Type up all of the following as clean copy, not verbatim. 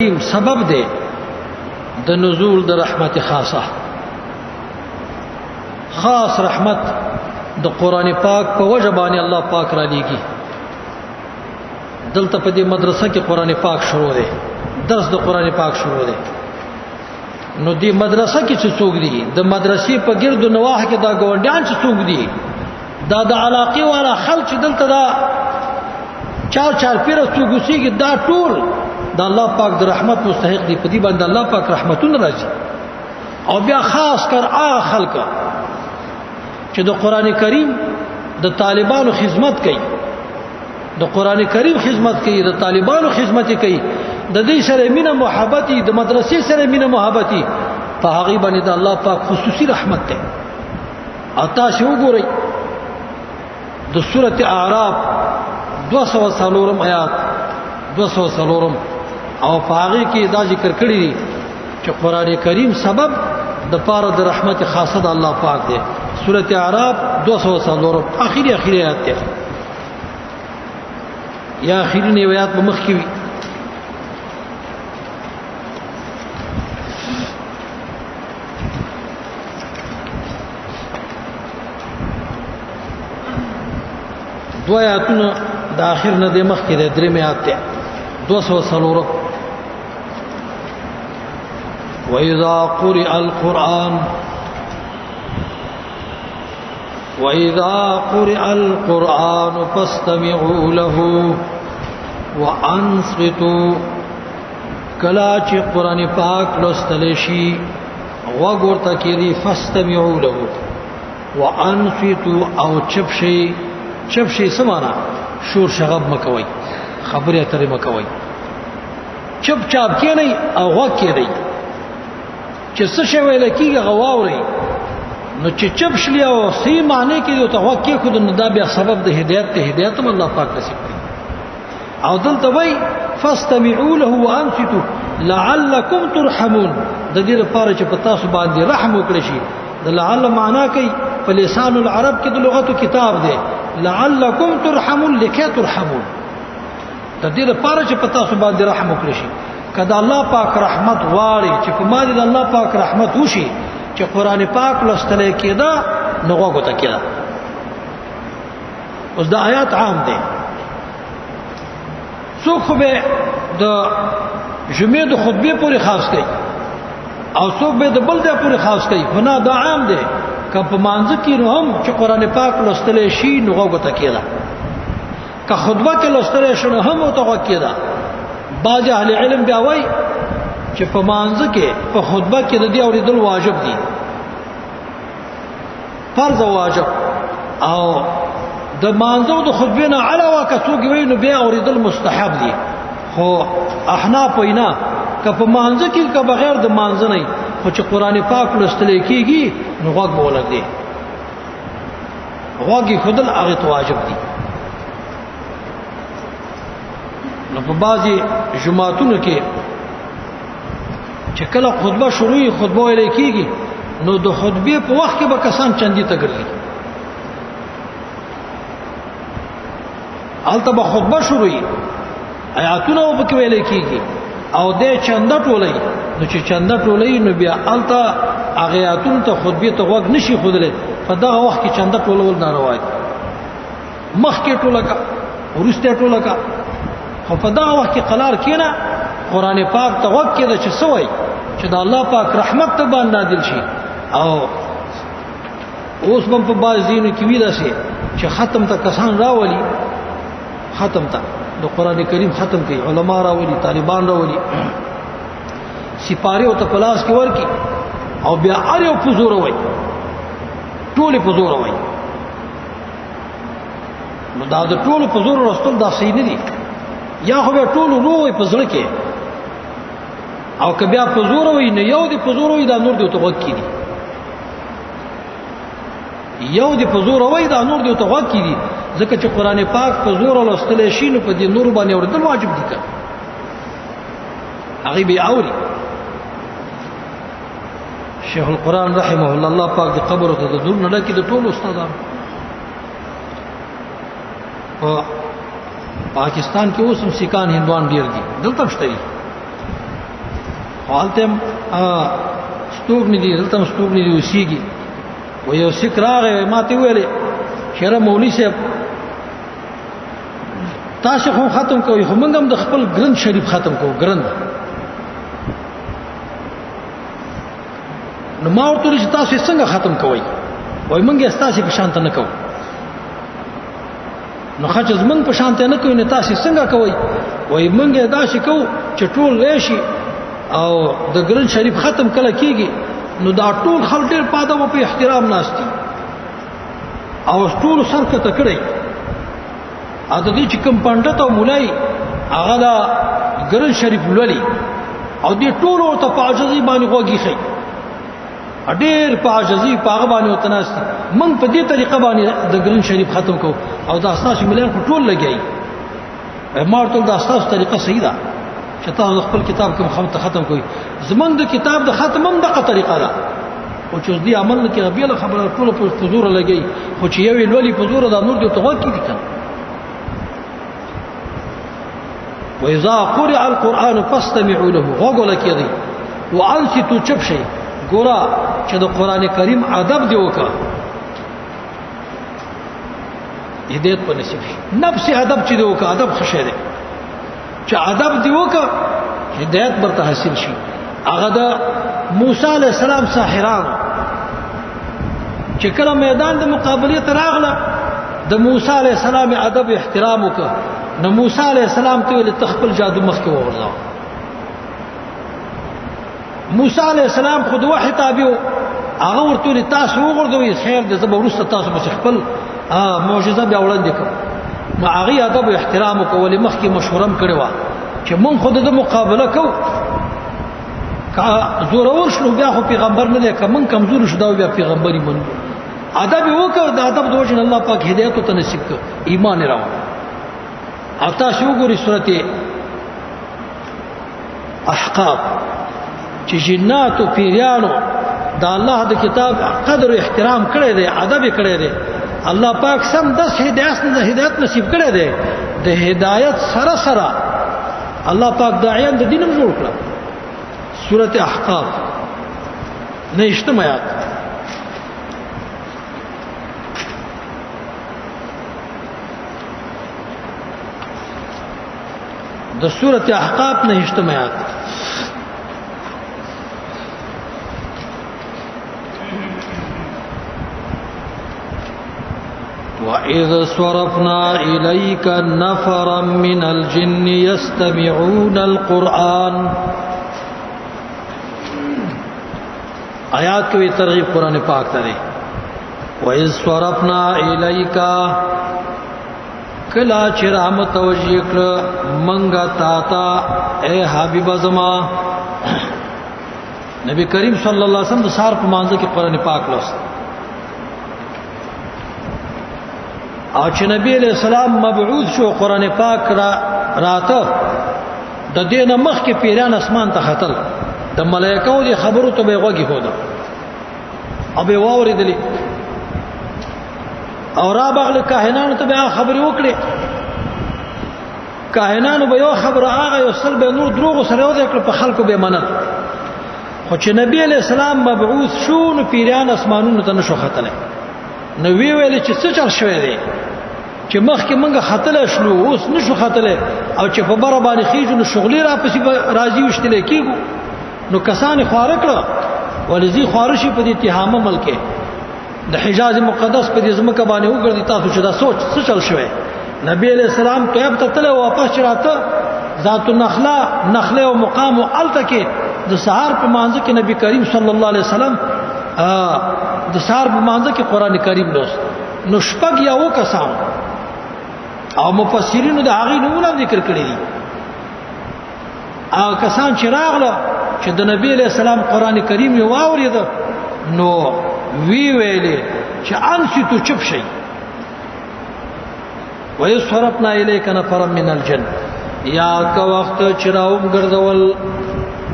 سبب دی د نزول د رحمت خاصه خاص رحمت د قران پاک په وجبانی الله پاک را لېږي. دلته په دې مدرسه کې قران پاک شروع دی، درس د قران پاک شروع دی. نو دې مدرسه کې څه څوک دي؟ د مدرسې په ګرد نواح کې دا ګوندیان څه څوک دي؟ دا د علاقې والا خلک دلته دا چار پیره څوک وسیږي، دا ټول د الله پاک د رحمت مستحق دي. په دې باندې الله پاک رحمتونه راځي. او بیا خاص کر هغه خلک چې د قران کریم د طالبانو خدمت کوي، د قران کریم خدمت کوي، د طالبانو خدمت کوي، د دې سره مینه محبتي، د مدرسې سره مینه محبتي، په هغه باندې د الله پاک خصوصي رحمت ده. اتا شو وګورئ د سورته اعراف 204 آیات 204 او پاغي کې دا ذکر کړی دی چې قران کریم سبب د پاره د رحمت خاصه د الله پاک دی. سورته اعراف 204 اخیری آیات ده، یا اخیری آیات په مخ کې وي. دو آیاتونه د اخر نه د مخ کې د درې آیات ده 204. وَإِذَا قُرِئَ الْقُرْآنُ فَاسْتَمِعُوا لَهُ وَأَنصِتُوا. کلا چې قرآن پاک لوستل شي غوږ ورته کېږي، فاستمعوا له وانصتوا او چپ شي سمانا شور شغب مکوي، خبرې اترې مکوي، چپ چاپ کېنئ او غوږ کېږئ چې څه شی ویل کېږي غواورئ. نو چې چپ شلی او صحیح معنی کې ته غوږ کېښود نو دا بیا سبب د هدایت هم الله پاک نصیب کړي. او دلته وایي فاستمعوا له وانصتوا لعلکم ترحمون، د دې لپاره چې په تاسو باندې رحم وکړي شي. د لعل معنا کوي په لسان العرب کې د لغتو کتاب دی، لعلکم ترحمون لکه ترحمون، د دې لپاره چې په تاسو باندې رحم وکړي شي. کله الله پاک رحمت غواړي چې په ما دې د الله پاک رحمت وشي چې قران پاک لوستل کېده نو غوږ ته کېده. اوس دا آیات عام دي، څوک به د جمعې د خطبه پورې خاص کوي او څوک به د بل ځای پورې خاص کوي. نه دا عام دي، که په مانځ کې هم چې قران پاک لوستل شي نو غوږ ته کېده، که خطبه کې لوستل شي نو هم ته غوږ کېده. بعض اهل علم بیا وایي چې په مانځ کې په خطبه کې د دې اوریدل واجب دي، فرض واجب. او د مانځو د خطبې نه علاوه که څوک وي نو بیا اوریدل مستحب دي. خو احناف وینا که په مانځ کې که بغیر د مانځ نه خو چې قران پاک لوستل کېږي نو غوږ به ولګي، غوږ خدل هغه واجب دي. نو په بعضي جمعاتونو کې چې کله خطبه شروعي خطبه ویل کېږي نو د خطبه په وخت کې به کسان چندي ته ګرځي، البته به خطبه شروعي آیاتونه وبکې ویل کېږي او د چنده ټولې. نو چې چنده ټولې نو بیا البته هغه آیاتونه ته خطبه ته وګ نشي خودلې. په دغه وخت کې چنده ټولول ناروا دي، مخکې ټوله کا ورسته ټوله کا. خو په دغه وخت کې قرار کېنه قران پاک ته وګ کېده چې سوې چې د الله پاک رحمت ته باندې نازل شي. او اوس هم په بازینو کې ویل شي چې ختم ته کسان راولي، ختم ته د قران کریم ختم کوي، علما راولي، طالبان راولي، سپاره او ته پلاس کې ورکی او بیا اړیو پزور وای، ټول پزور وای. نو دا د ټول پزور رسول دا صحیح نه دي، یا خو به ټول روي پزړه کې او که بیا پزور وای نه یو دی پزور وای دا نور دی ته وکی دي، یو دی پزور وای دا نور دی ته وکی دي. ځکه چې قران پاک پزور لوستل شي نو په دې نور باندې اوردل واجب دي. که هغه به اوري. شیخ القران رحمه الله پاک د قبر ته د دور نه لکه د ټول استادان په پاکستان کې اوس هم سکان هندوان ډیر دي، دلته شته دي. حالتم ستوګ نه دي دلته ستوګ نه دي وسیږي و یو سکراغه ماته ویلې شهره مولوی صاحب تاسو خو ختم کوي همغه هم د خپل ګرند شریف ختم کوو ګرند نو ما ورته چې تاسو څنګه ختم کوئ وای مونږ یې تاسو په شانته نه کوو نو خاص زمونږ په شانته نه کوي نه تاسو څنګه کوئ وای مونږ یې داسې کوو چې ټول راشي او د ګرند شریف ختم کله کیږي نو دا ټول خلک ډېر پاده و په احترام ناشتي او ټول سر کته کړی ا د دې چې کوم پندت او مولای هغه دا ګرند شریف ولولي او دې ټول ورته په عجزي باندې غوږی خي ډېر په عجزي په هغه باندې وتناستي من په دې طریقه باندې د ګرند شریف ختم کو او دا اساس مليان ټول لګي ما ورته دا اساس طریقه صحیح ده چې تاسو خپل کتاب کوم ختم کوئ زمونږ د کتاب د ختم هم دغه طریقه ده او چې دې عمل کې غبیله خبره ټول په حضور لګي خو چې یو ولولي په حضور د نور دی ته وکی دي کنه وإذا قرئ القرآن فاستمعوا له غوغل کېږي وانصتوا چپ شئ ګورا چې د قران کریم ادب دی وکړه هدایت په نصیب شي نفس ادب چې دی وکړه ادب خشه دی چې ادب دی وکړه هدایت برته حاصل شي هغه د موسی علی السلام ساحران چې کله میدان د مقابله ته راغله د موسی علی السلام ادب احترام وکړه نو موسی علیہ السلام ته ول تخپل جادو مخ کې وغورځاو موسی علیہ السلام خود وحی تابع هغه ورته تاسو وغورځوي خیر دې زبرست تاسو به خپل معجزه بیا وړاندې کړ ما هغه ادب او احترام کول مخ کې مشورم کړي وا چې مون خود د مقابله کو کا زورور شنو بیا خو پیغمبر نه دی کوم کمزور شو دا بیا پیغمبري من ادب وکړه د ادب دوجن الله پاک هدایت ته نصیب کړ ایمان راوړ او تاسو وګورئ سورته احقاف چې جنات او پیرانو دا الله د کتاب قدر او احترام کړی دی ادب کړی دی الله پاک سم د هدایت نصیب کړی دی د هدایت سره سره الله پاک داعیان د دینم جوړ کړ سورته احقاف نه اجتماعات د سورة احقاف نه اجتماعات وَإِذْ صَرَفْنَا إِلَيْكَ نَفَرًا مِنَ الْجِنِّ يَسْتَمِعُونَ الْقُرْآنَ آیات کوي ترغیب قرآن پاک ته دی وَإِذْ صَرَفْنَا إِلَيْكَ کلا چې رحمت توجیه کړ منګه تا اے حبیب زما نبی کریم صلی الله علیه وسلم د سار په مانځ کې قرآن پاک لوست او چې نبی علیہ السلام مبعوث شو قرآن پاک راته د دینه مخ کې پیران اسمان ته خطل د ملائکو دی خبرو ته به غوږی هودا او به واوریدلی او را بغل کاهنانو ته به خبرې وکړي کاهنانو به یو خبره هغه یو سل به نور دروغ سره یو ذکر په خلکو به منل خو چې نبی علیہ السلام مبعوث شو نو پیران اسمانونو ته نشو ختله نو وی ویل چې څه چل شوی دی چې مخکې منګه ختله شلو اوس نشو ختله او چې په بره باندې خېجو نو شغلې را پسې راځي وشتل کېږي نو کسان خوار کړه ولزي خارشي په دې اتهام ملک د حجاز مقدس په دې ځمکه باندې وګرځي تاسو چې دا سوچ څه چل شوی نبی علیہ السلام طيب ته تله واپس راته ذات النخله او مقام الته کې د سحر په مانځ کې نبی کریم صلی الله علیه وسلم د سحر په مانځ کې قران کریم لوست نو شپږ یو کسان او مفسرینو د هغه نمونه ذکر کړی دي هغه کسان چې راغله چې د نبی علیہ السلام قران کریم یې واورید نو وی ویلې چې انصتو چپ شي ويصرفنا اليك نفرا من الجن یا کا وخت چراوم ګرځول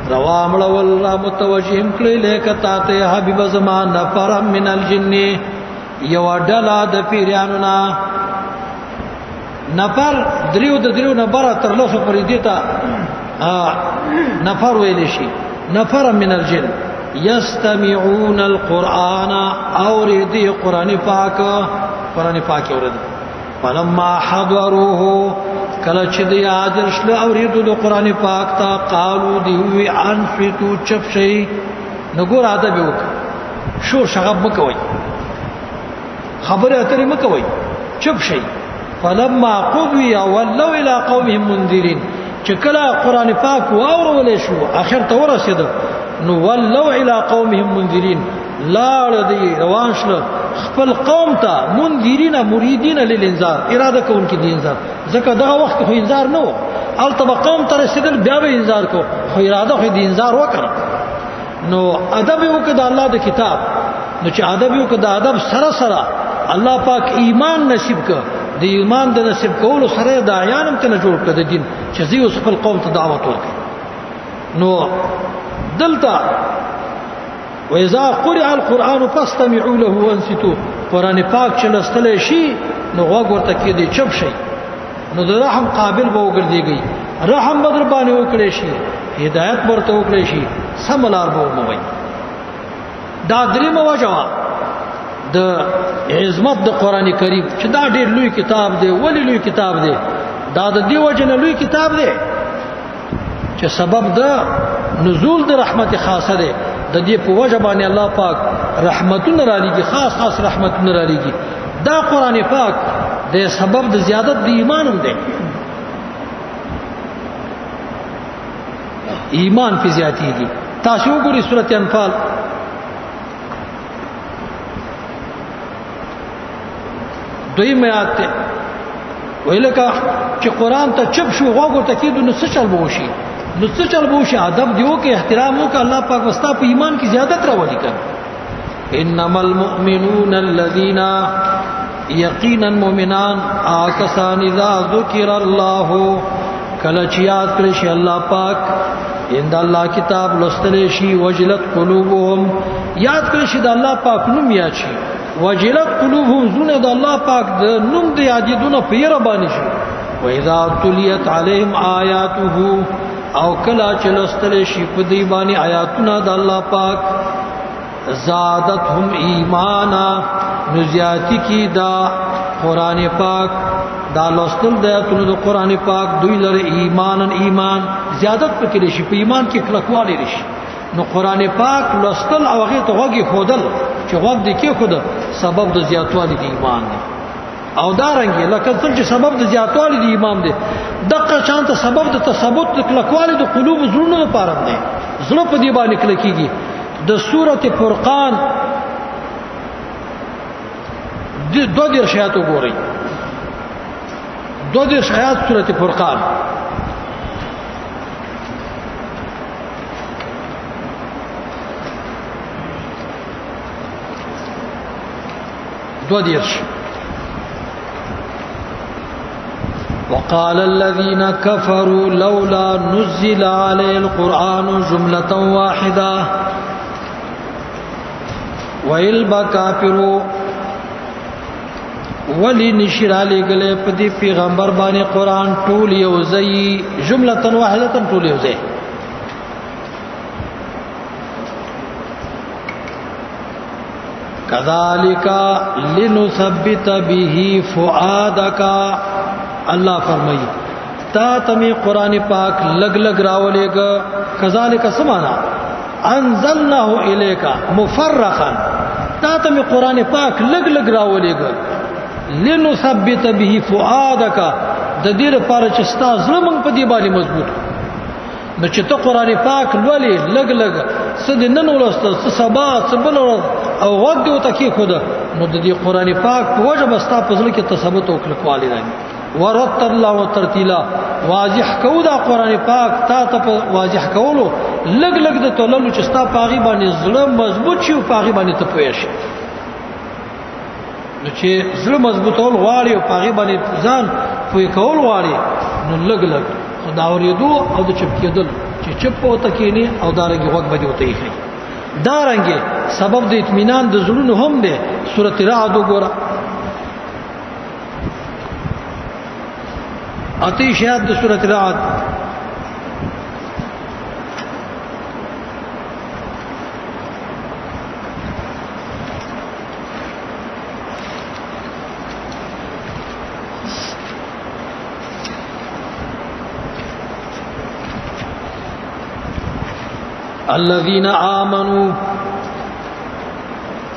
روامړول را متوجهم کړي لیک ته حبیب زمان نفرا من الجن یو ډلا د پیرانو نا نفر دریو نه بره تر لاسو پرې دیتا نفر ویل شي نفر من الجن یستمعون القرآن اوریدی قرآن پاک اورید فلما حضروه کله چې دی حاضر شل اوریدو د قرآن پاک تا قالو دی وی انفتو چپ شي نګور ادب وک شور شغب مکوي خبره اترې مکوي چپ شي فلما قضي ولوا الى قومهم منذرين چې کله قرآن پاک واورول شو اخر ته ورسید نو ولوا الى قومهم منذرين لاړ دی روان شل خپل قوم ته منذرین مریدین للانذار اراده کوونکې دي انذار ځکه دغه وخت خو انذار نه و الته قوم ته رسیدل بیا به انذار کو خو اراده خو دي انذار وکړه نو ادب وکړه د الله د کتاب نو چې ادب وکړه د ادب سره سره الله پاک ایمان نصیب کړ د ایمان د نصیب کولو سره د عیانم ته جوړ کړ د دین چې زیو خپل قوم ته دعوت ورکړي نو دلته وإذا قرئ القرآن فاستمعوا له وانصتوا قرآن پاک چې لستل شي نو غوږ ورته کېدی چپ شي نو د رحم قابل به وګرځيږي رحم بدر باندې وکړي شي هدایت ورته وکړي شي سملار به وموي دا دریمه وجه د عظمت د قران کریم چې دا ډېر لوی کتاب دی ولی لوی کتاب دی دا د دې وجه نه لوی کتاب دی چې سبب د نزول د رحمت خاصه دی د دې په وجه باندې الله پاک رحمتونه را لېږي خاص رحمتونه را لېږي دا قران پاک د سبب د زیادت د ایمان هم دی ایمان په زیاتېږي تاسو وګورئ سورته انفال دوی میات ته ویلکه چې قران ته چپ شو غوږ ته کېدو نو څه چل بوشي نو څه چل بوشي ادب دیو کې احترام وکړه الله پاک واستا په ایمان کې زیادت راولي کړه انما المؤمنون الذين یقینا مؤمنان آکسان اذا ذکر الله کله چې یاد کړي شي الله پاک ان د الله کتاب لوستل شي وجلت قلوبهم یاد کړي شي د الله پاک نوم یاد شي وجلت قلوبهم زونه د الله پاک د نوم د یادونه پیر باندې شي واذا تليت عليهم آیاته او کلا چلوستل شي په دی باندې آیاتونه د الله پاک زادتهم ایمانا نزیاتی کی دا قران پاک دا لوستل د آیاتونو د قران پاک دوی لره ایمان زیادت پکې شي په ایمان کې کلکوالی لري نو قران پاک لوستل او هغه ته وږي خودل چې وغ دې کې خود سبب د زیاتوالي د ایمان دی او دارنګي لکه څنګه چې سبب د زیاتوالي د ایمان دی دغه شانته سبب د تثبت د کلکوالي د قلوب زړونو لپاره دی زړه په دې باندې کلکیږي د سورته فرقان د دوه دیر شایات وګورئ دوه دیر شایات سورته فرقان دوه دیر وقال الذين كفروا لولا نزل عليه القرآن جملة واحدة ويلبا كافروا ولي نشر علي گله پدی پیغمبر باندې قرآن ټول یوزي جملة واحدة ټول یوزي كذلك لنثبت به فؤادك الله فرمایي تا تمي قران پاک لګ لګ راولېګ كذلك سمانا انزلناه اليك مفرقا تا تمي قران پاک لګ لګ راولېګ لنثبت به فؤادك د دې لپاره چې ستا زړه مونږ په دې باندې مضبوط نو چې ته قران پاک لولې لګ لګ سد نن ولست سبا سبل او وخت دی ته کې خود نو د دې قران پاک په وجه بستا په ځل کې تثبت او کلکوالی راځي ورت الله وترتیلا واضح کو دا قران پاک تا ته واضح کولو لګ لګ د توللو چې ستا پاغي باندې زړه مضبوط شي او پاغي باندې ته پوي شي نو چې زړه مضبوطول غواړي او پاغي باندې ځان پوي کول غواړي نو لګ لګ خدا اوریدو او د چپ کېدل چې چپ وته کېنی او دارنګي وخت بده وته یې دارنګي سبب د اطمینان د زړونو هم ده سورته رعد وګوره اتی شهادت د سورته رعد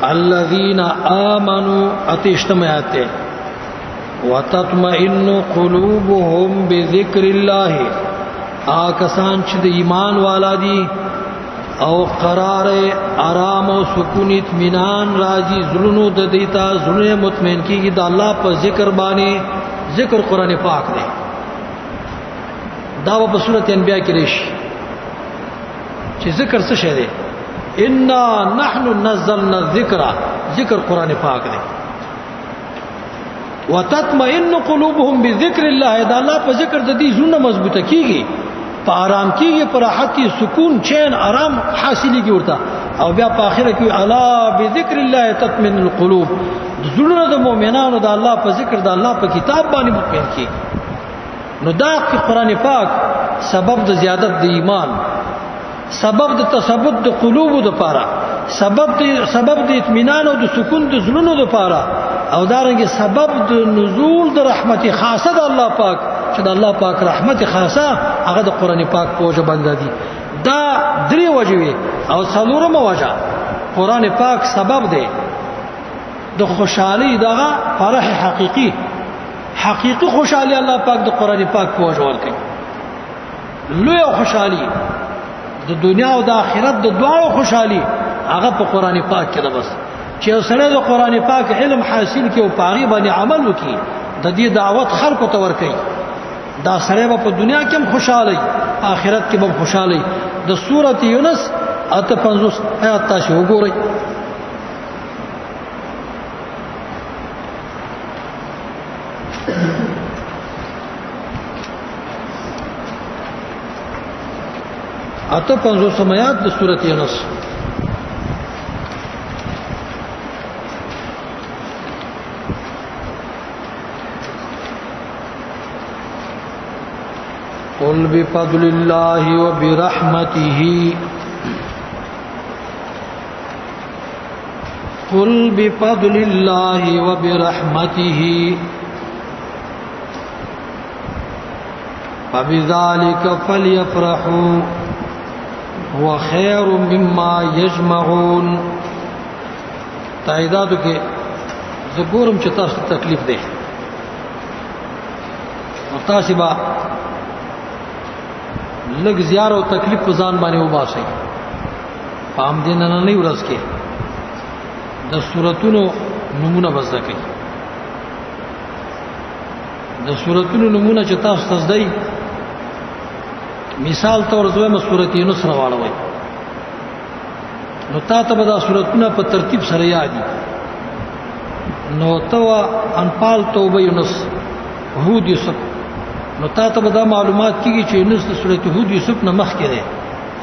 الذين آمنوا اتشتم آیات ہے وتطمئن قلوبهم بذکر الله آکسان چې د ایمان والا دي او قرار آرام او سکون اطمینان راځي زړونو د دیتا زړه مطمئن کیږي د الله په ذکر باندې ذکر قران پاک دی دا په سورۃ انبیاء کې راشي چې ذکر څه شی دی ان نحن نزلنا الذکر ذکر قران پاک دی وتطمئن قلوبهم بذکر الله دا الله په ذکر د دې زړه مضبوطه کیږي په آرام کېږي په راحت کې سکون چین آرام حاصلېږي ورته او بیا په آخره کې الا بذکر الله تطمئن القلوب زړونه د مؤمنانو د الله په ذکر د الله په کتاب باندې مطمئن کېږي نو دا قرآن پاک سبب د زیادت د ایمان سبب د تثبت د قلوب د پاره سبب د اطمینان او د سکون د زړونو د پاره او دارنګه سبب د نزول د رحمت خاصه د الله پاک چې د الله پاک رحمت خاصه هغه د قران پاک په وجه باندې دي دا درې وجوي او څلورم وجه قران پاک سبب دی د خوشحالي دغه فرح حقيقي خوشحالي الله پاک د قران پاک په وجه ورکړي لوی خوشحالي د دنیا او د آخرت د دواړو خوشحالي هغه په قران پاک کې ده بس چې سره د قران پاک علم حاصل کې او پاغي باندې عمل وکړي د دې دعوت خلکو ته ورکړي دا سره په دنیا کې هم خوشاله آخرت کې هم خوشاله د سورۃ یونس 55 آیات تاسو وګورئ اته 55 آیات د سورۃ یونس قل بفضل الله وبرحمته فبذلك فليفرحوا هو خير مما يجمعون تاییداتو کې زګورم چې تاسو تکلیف دی متاسبه لږ زیار او تکلیف په ځان باندې وباسي پام دې نه ورځ کې د سوراتونو نمونه بزده کوي د سوراتونو نمونه چې تاسو تزدای مثال تور زویم سورۃ یونس راوړوي نو تاسو به دا سوراتونه په ترتیب سره یادي نو تو انفال توبه یونس هود یوسف نو تاسو به دا معلومات کیږي چې یونس د سورۃ هود یوسف نه مخکې ده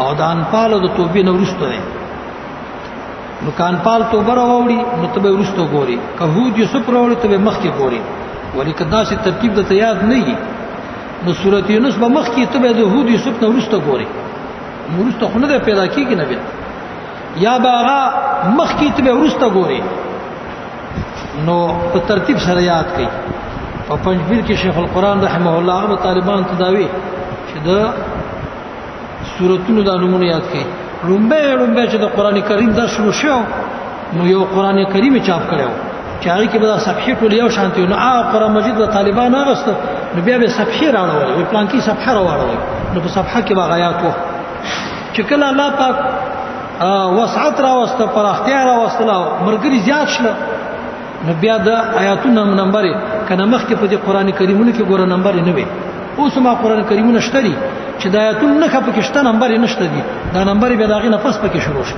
او د انفال او د توبې نه وروسته ده نو کانفال توبه راوړي نو ته به وروسته ګوري که هود یوسف راوړي ته به مخکې ګوري ولی کدا سي ترتیب د یاد نه وي نو سورۃ یونس به مخکې ته به د هود یوسف نه وروسته ګوري وروسته خو نه پیدا کیږي نه یا باغه مخکې ته به وروسته ګوري نو په ترتیب سره یاد کړئ په پنځبیر کې شیخ القران رحمه الله هغه طالبان تداوی چې د سوراتونو د نمونه یاد کړي لومبه چې د قران کریم دا شروع شو نو یو قران کریم چاپ کړو چې هغه کې به صفحې ټول یو شانتي نو قران مجید د طالبان هغه نو بیا به صفحې راوړل وي پلان کې صفحه راوړل نو په صفحه کې به آیات وو چې کله الله پاک وسعت راوسته پر اختیار راوستله مرګري زیات شله نو بیا د آیاتونو نمبر کنه مخکې په دې قران کریمونو کې ګوره نمبر نه وي اوس ما قران کریمونه شته چې د آیاتونو نه خپه کې شته نمبر نشته دي دا نمبر به داغه نفس پکې شروع شي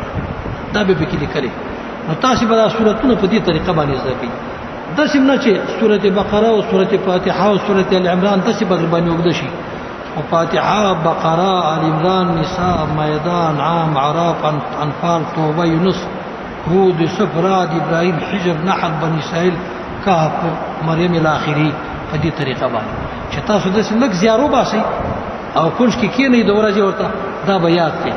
دا به پکې لیکلي نو تاسو به دا سوراتونه په دې طریقه باندې زده کړئ د سیمه چې سورته بقره او سورته فاتحه او سورته ال عمران تاسو به باندې وګد شي او فاتحه بقره ال عمران نساء مائده انعام اعراف انفال توبه یونس هود یوسف رعد ابراهیم حجر نحل بني اسرائیل کهف مریم الاخری په دې طریقه باندې چې تاسو د لږ زیارو باسي او کونج کې کینې د ورځې ورته دا بیا یاد کړئ